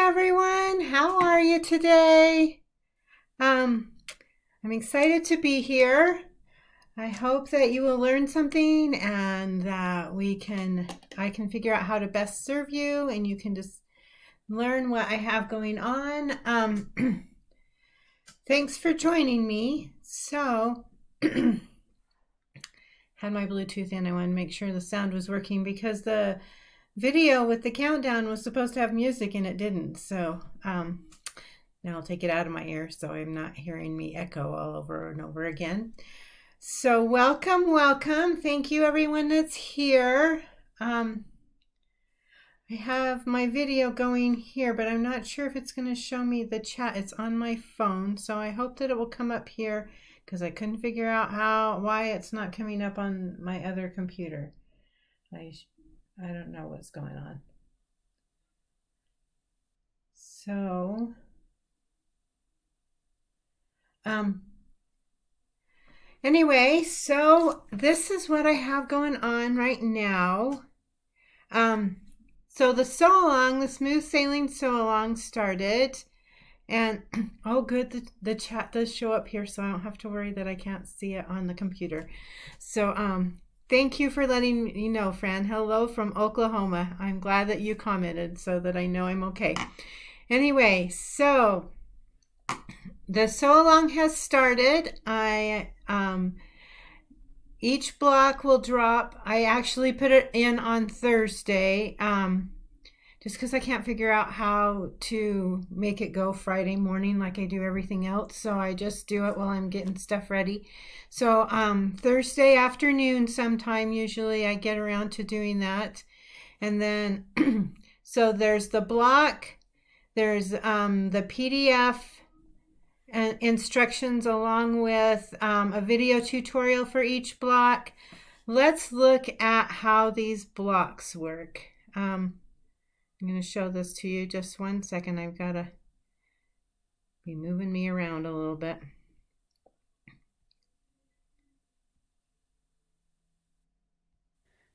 everyone. How are you today? I'm excited to be here. I hope that you will learn something and that I can figure out how to best serve you and you can just learn what I have going on. Thanks for joining me. So, had my Bluetooth in. I wanted to make sure the sound was working because the video with the countdown was supposed to have music and it didn't. So now I'll take it out of my ear so I'm not hearing me echo all over and over again. So welcome. Thank you everyone that's here. I have my video going here, but I'm not sure if it's going to show me the chat. It's on my phone, so I hope that it will come up here because I couldn't figure out why it's not coming up on my other computer. I don't know what's going on. So, anyway, so this is what I have going on right now. So the sew-along, the smooth sailing sew-along started, and oh good, the chat does show up here, so I don't have to worry that I can't see it on the computer. So, thank you for letting me know, Fran. Hello from Oklahoma. I'm glad that you commented so that I know I'm okay. Anyway, so the sew-along has started. Each block will drop. I actually put it in on Thursday just because I can't figure out how to make it go Friday morning like I do everything else. So I just do it while I'm getting stuff ready. So Thursday afternoon sometime usually I get around to doing that. And then so there's the block, there's the PDF and instructions along with a video tutorial for each block. Let's look at how these blocks work. I'm going to show this to you. Just one second. I've got to be moving me around a little bit.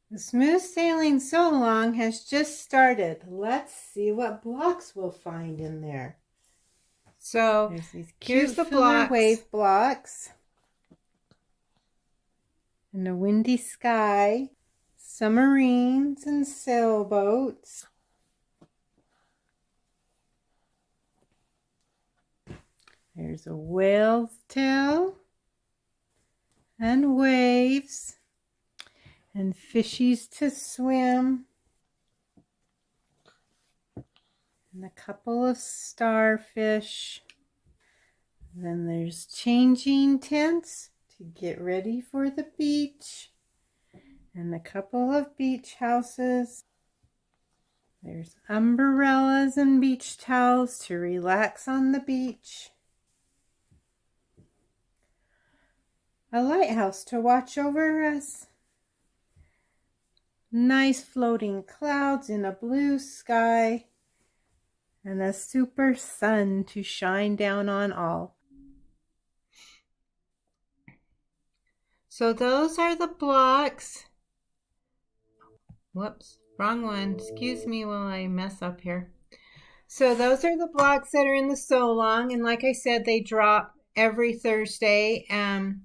The smooth sailing sew-along has just started. Let's see what blocks we'll find in there. So here's the blocks. Wave blocks. And a windy sky. Submarines and sailboats. There's a whale's tail. And waves. And fishies to swim. And a couple of starfish. Then there's changing tents to get ready for the beach. And a couple of beach houses. There's umbrellas and beach towels to relax on the beach. A lighthouse to watch over us. Nice floating clouds in a blue sky. And a super sun to shine down on all. So those are the blocks. Whoops, wrong one. Excuse me while I mess up here. So those are the blocks that are in the sew-along. And like I said, they drop every Thursday. And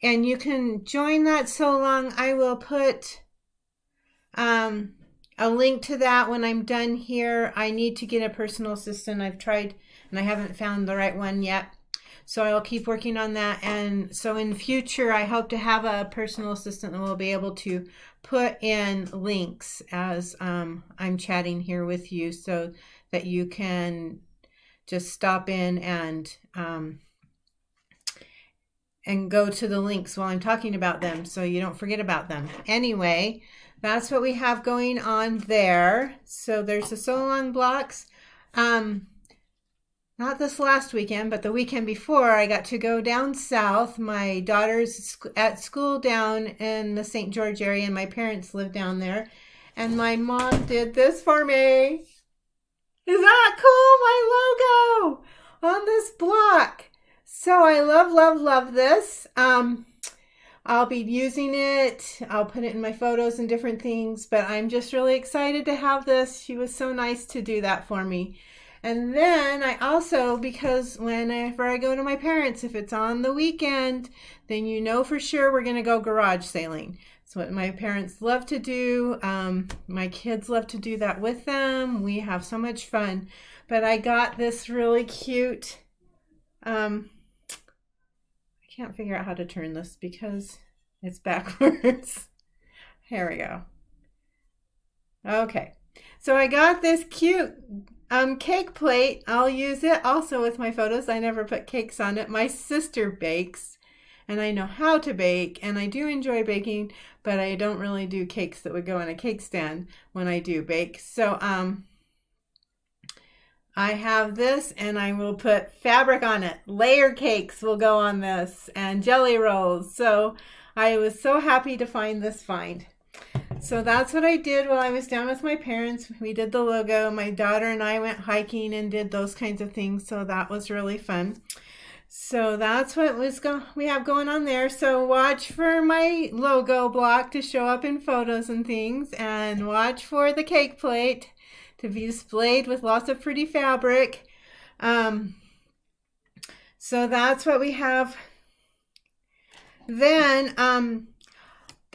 you can join that sew-along. I will put a link to that when I'm done here. I need to get a personal assistant. I've tried and I haven't found the right one yet. So I'll keep working on that. And so in future, I hope to have a personal assistant that will be able to put in links as I'm chatting here with you so that you can just stop in and go to the links while I'm talking about them so you don't forget about them. Anyway, that's what we have going on there. So there's the sew-along blocks. Not this last weekend, but the weekend before, I got to go down south. My daughter's at school down in the St. George area, and my parents live down there. And my mom did this for me. Is that cool? My logo on this block. So I love this. I'll be using it. I'll put it in my photos and different things, but I'm just really excited to have this. She was so nice to do that for me. And then I also, because whenever I go to my parents, if it's on the weekend, then you know for sure we're going to go garage sailing. It's what my parents love to do. My kids love to do that with them. We have so much fun. But I got this really cute, I can't figure out how to turn this because it's backwards. Here we go. Okay. So I got this cute cake plate. I'll use it also with my photos. I never put cakes on it. My sister bakes and I know how to bake and I do enjoy baking, but I don't really do cakes that would go on a cake stand when I do bake. So I have this and I will put fabric on it. Layer cakes will go on this and jelly rolls. So I was so happy to find this find. So that's what I did while I was down with my parents. We did the logo. My daughter and I went hiking and did those kinds of things. So that was really fun. So that's what we have going on there. So watch for my logo block to show up in photos and things. And watch for the cake plate to be displayed with lots of pretty fabric. So that's what we have. Then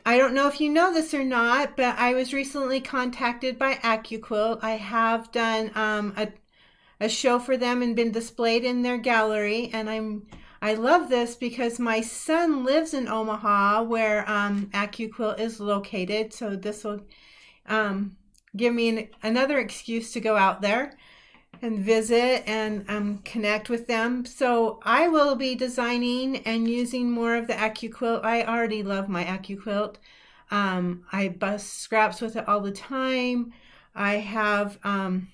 I don't know if you know this or not, but I was recently contacted by AccuQuilt. I have done a show for them and been displayed in their gallery, and I love this because my son lives in Omaha where AccuQuilt is located, so this will give me another excuse to go out there and visit and connect with them. So I will be designing and using more of the AccuQuilt. I already love my AccuQuilt. I bust scraps with it all the time. I have on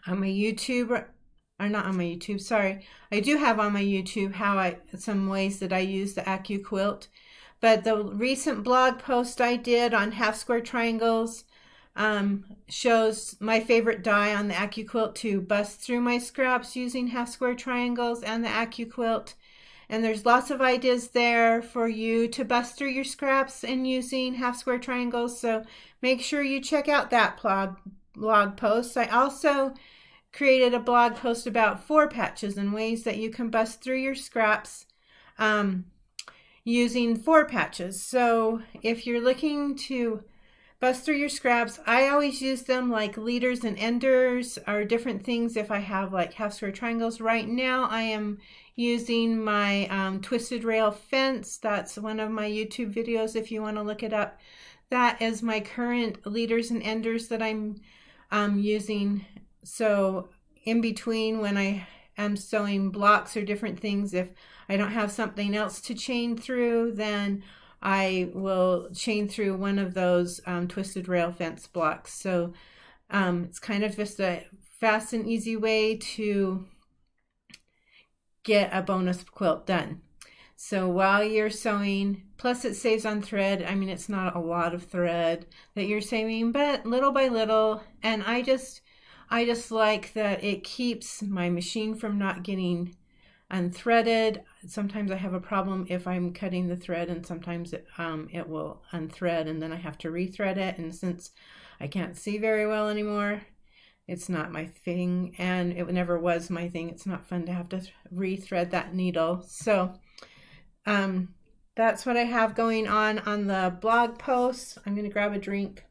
my YouTube, or not on my YouTube, sorry. I do have on my YouTube some ways that I use the AccuQuilt. But the recent blog post I did on half square triangles shows my favorite die on the AccuQuilt to bust through my scraps using half square triangles and the AccuQuilt. And there's lots of ideas there for you to bust through your scraps and using half square triangles. So make sure you check out that blog post. I also created a blog post about 4 patches and ways that you can bust through your scraps using 4 patches. So if you're looking to bust through your scraps, I always use them like leaders and enders or different things if I have like half square triangles. Right now I am using my twisted rail fence. That's one of my YouTube videos if you want to look it up. That is my current leaders and enders that I'm using. So in between when I am sewing blocks or different things, if I don't have something else to chain through, then I will chain through one of those twisted rail fence blocks. So it's kind of just a fast and easy way to get a bonus quilt done. So while you're sewing, plus it saves on thread. I mean, it's not a lot of thread that you're saving, but little by little. And I just like that it keeps my machine from not getting unthreaded. Sometimes I have a problem if I'm cutting the thread, and sometimes it will unthread and then I have to rethread it. And since I can't see very well anymore, it's not my thing, and it never was my thing. It's not fun to have to rethread that needle. So that's what I have going on the blog post. I'm going to grab a drink.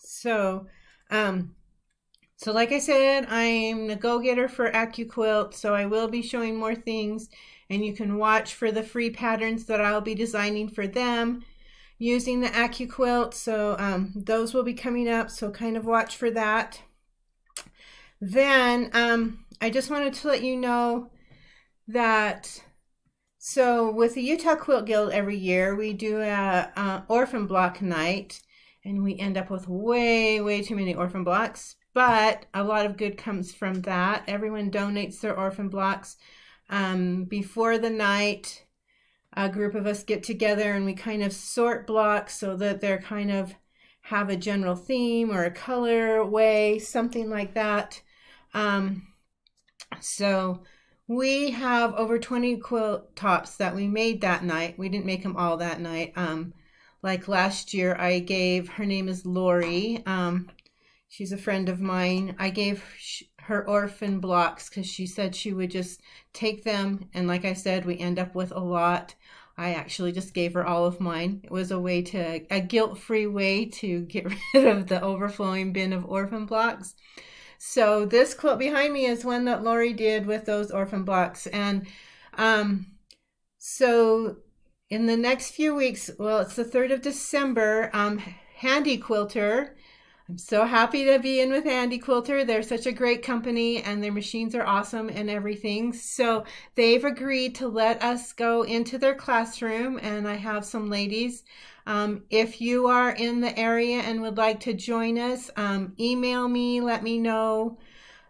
So like I said, I'm the go-getter for AccuQuilt, so I will be showing more things, and you can watch for the free patterns that I'll be designing for them using the AccuQuilt. So those will be coming up, so kind of watch for that. Then I just wanted to let you know that so with the Utah Quilt Guild every year, we do a orphan block night. And we end up with way too many orphan blocks, but a lot of good comes from that. Everyone donates their orphan blocks. Before the night, a group of us get together and we kind of sort blocks so that they're kind of have a general theme or a color way, something like that. So we have over 20 quilt tops that we made that night. We didn't make them all that night. Like last year, I gave, her name is Lori. She's a friend of mine. I gave her orphan blocks because she said she would just take them. And like I said, we end up with a lot. I actually just gave her all of mine. It was a guilt-free way to get rid of the overflowing bin of orphan blocks. So this quilt behind me is one that Lori did with those orphan blocks. And so in the next few weeks, well, it's the 3rd of December, Handy Quilter. I'm so happy to be in with Handy Quilter. They're such a great company and their machines are awesome and everything. So they've agreed to let us go into their classroom, and I have some ladies. If you are in the area and would like to join us, email me, let me know,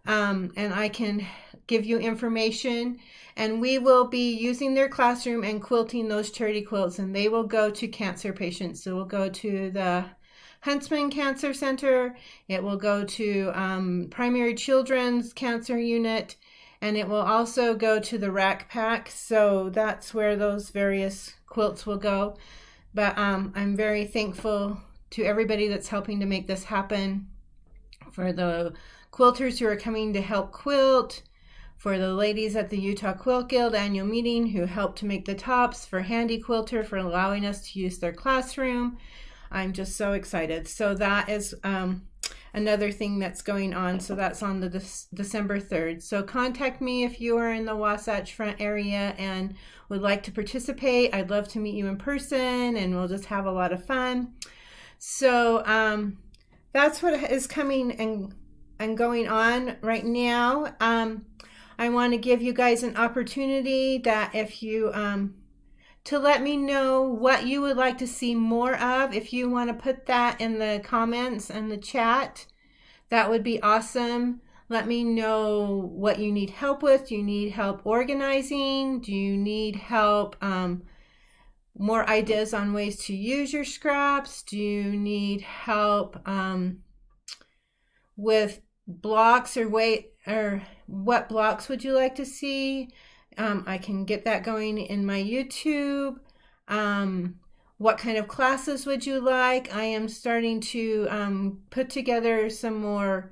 and I can give you information. And we will be using their classroom and quilting those charity quilts, and they will go to cancer patients. So we'll go to the Huntsman Cancer Center, it will go to Primary Children's Cancer Unit, and it will also go to the Rack Pack. So that's where those various quilts will go. But I'm very thankful to everybody that's helping to make this happen, for the quilters who are coming to help quilt, for the ladies at the Utah Quilt Guild annual meeting who helped to make the tops, for Handy Quilter for allowing us to use their classroom. I'm just so excited. So that is another thing that's going on. So that's on the December 3rd. So contact me if you are in the Wasatch Front area and would like to participate. I'd love to meet you in person, and we'll just have a lot of fun. So that's what is coming and going on right now. I want to give you guys an opportunity that if you to let me know what you would like to see more of. If you want to put that in the comments and the chat, that would be awesome. Let me know what you need help with. Do you need help organizing? Do you need help, more ideas on ways to use your scraps? Do you need help with blocks, or what blocks would you like to see? I can get that going in my YouTube. What kind of classes would you like? I am starting to put together some more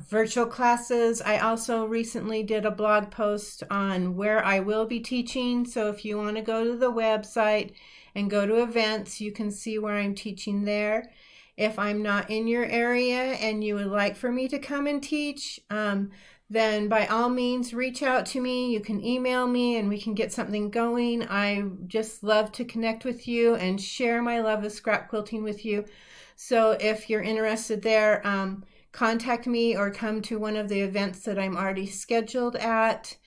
virtual classes. I also recently did a blog post on where I will be teaching. So if you want to go to the website and go to events, you can see where I'm teaching there. If I'm not in your area and you would like for me to come and teach, then by all means reach out to me. You can email me and we can get something going. I just love to connect with you and share my love of scrap quilting with you. So if you're interested there, contact me or come to one of the events that I'm already scheduled at.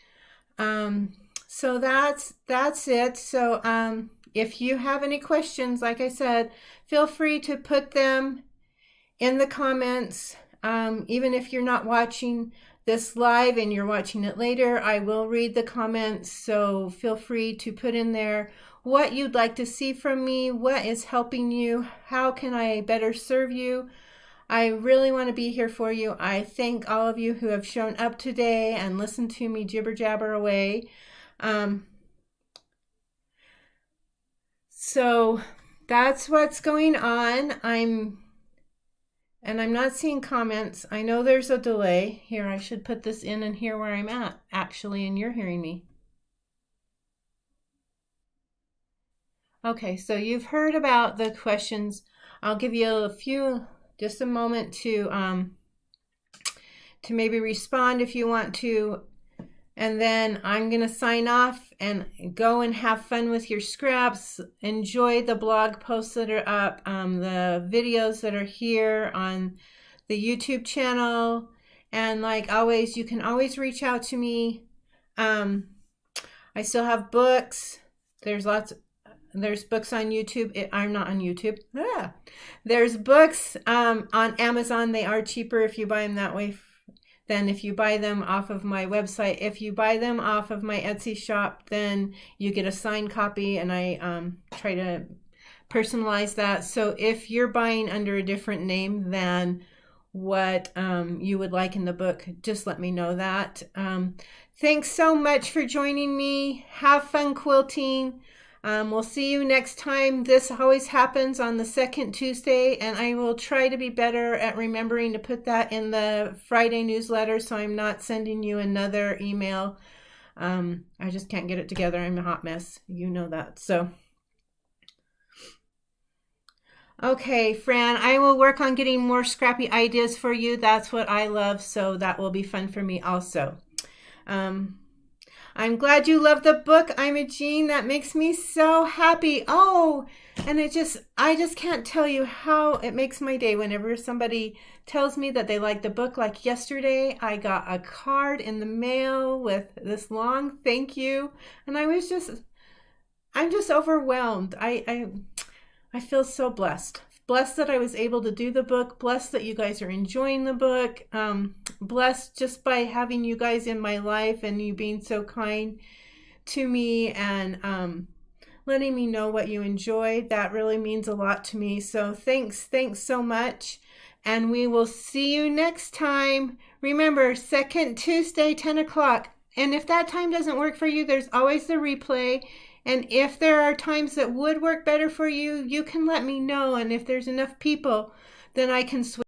So that's it. So if you have any questions, like I said, feel free to put them in the comments. Even if you're not watching this live and you're watching it later, I will read the comments. So feel free to put in there what you'd like to see from me, what is helping you, how can I better serve you. I really want to be here for you. I thank all of you who have shown up today and listened to me jibber jabber away. So that's what's going on. I'm not seeing comments. I know there's a delay. Here, I should put this in and hear where I'm at, actually, and you're hearing me. Okay, so you've heard about the questions. I'll give you just a moment to maybe respond if you want to. And then I'm going to sign off and go and have fun with your scraps. Enjoy the blog posts that are up, the videos that are here on the YouTube channel. And like always, you can always reach out to me. I still have books. There's books on YouTube. I'm not on YouTube. There's books on Amazon. They are cheaper if you buy them that way than if you buy them off of my website. If you buy them off of my Etsy shop, then you get a signed copy, and I try to personalize that. So if you're buying under a different name than what you would like in the book, just let me know that. Thanks so much for joining me. Have fun quilting. We'll see you next time. This always happens on the second Tuesday, and I will try to be better at remembering to put that in the Friday newsletter so I'm not sending you another email. I just can't get it together. I'm a hot mess. You know that. So, okay, Fran, I will work on getting more scrappy ideas for you. That's what I love, so that will be fun for me also. I'm glad you love the book, Imogene. That makes me so happy. Oh, and I just can't tell you how it makes my day whenever somebody tells me that they like the book. Like yesterday, I got a card in the mail with this long thank you, and I'm just overwhelmed. I feel so blessed. Blessed that I was able to do the book. Blessed that you guys are enjoying the book. Blessed just by having you guys in my life and you being so kind to me and letting me know what you enjoyed. That really means a lot to me. So thanks so much. And we will see you next time. Remember, second Tuesday, 10 o'clock. And if that time doesn't work for you, there's always the replay. And if there are times that would work better for you, you can let me know. And if there's enough people, then I can switch.